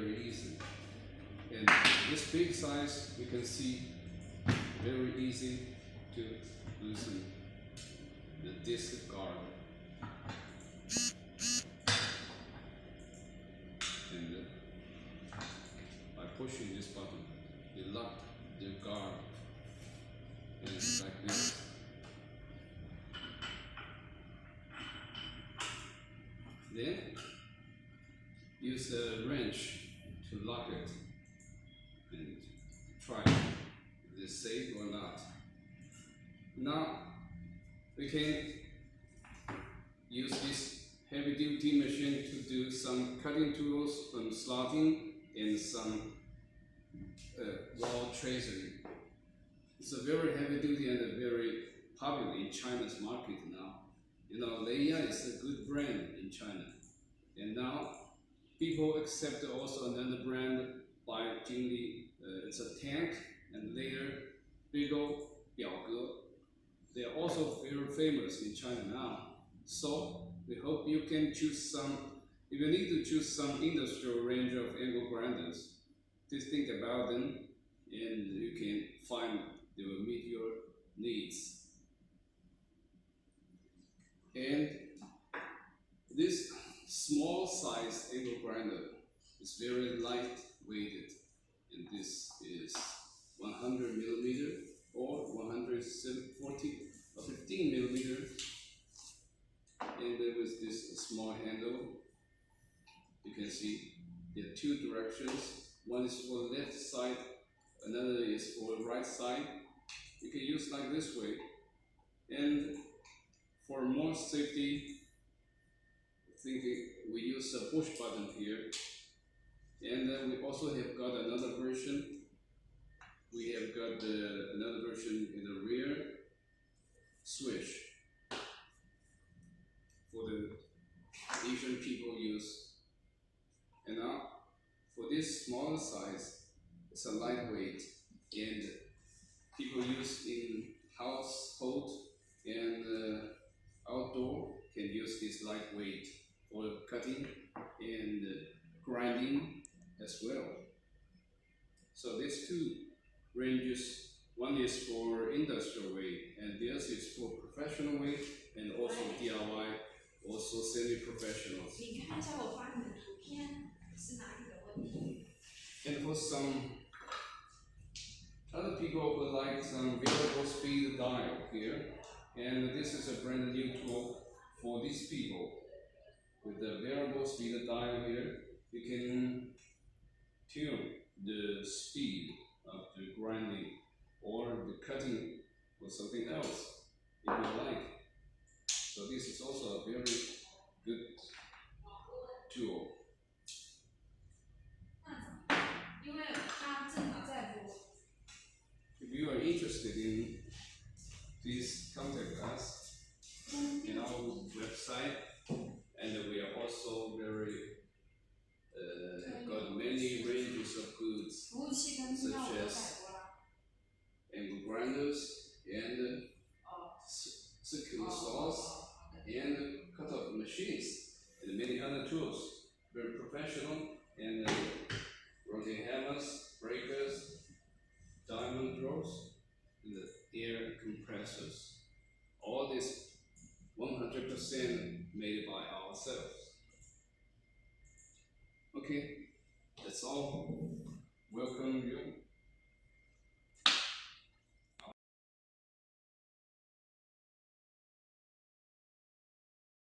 very easy. And this big size, you can see, very easy to loosen the disc guard. And by pushing this button, you lock the guard, and it's like this. Then use a wrench to lock it and try if it's safe or not. Now we can use this heavy duty machine to do some cutting tools, some slotting, and some wall tracery. It's a very heavy duty and very popular in China's market now. You know, LEIYA is a good brand in China. And now people accept also another brand by Jingli. It's a tank and later Bigo, Biaoge. They are also very famous in China now. So we hope you can choose some. If you need to choose some industrial range of angle grinders, just think about them and you can find they will meet your needs. And this small size angle grinder is very light weighted, and this is 100 millimeter or 140 or 15 millimeter. And there was this small handle. You can see there are two directions. One is for the left side, another is for the right side. You can use like this way. And for more safety, I think we use a push button here. And then we also have got another version. We have got another version in the rear switch for the Asian people use. And now for this smaller size, it's a lightweight, and people use in household and outdoor can use this lightweight for cutting and grinding as well. So these two ranges, one is for industrial weight and the other is for professional weight and also DIY, also semi-professionals. And for some other people who like some variable speed dial here, and this is a brand new tool for these people. With the variable speed dial here, you can tune the speed of the grinding or the cutting or something else if you like. So this is also a very good tool. If you are interested in please contact us in our website, and we are also very got many ranges of goods such as angle grinders and circular saws and cut-off machines and many other tools. Very professional, and rotating hammers, breakers, diamond drills, and the air compressors. All this 100% made by ourselves. Okay, that's all. Welcome you.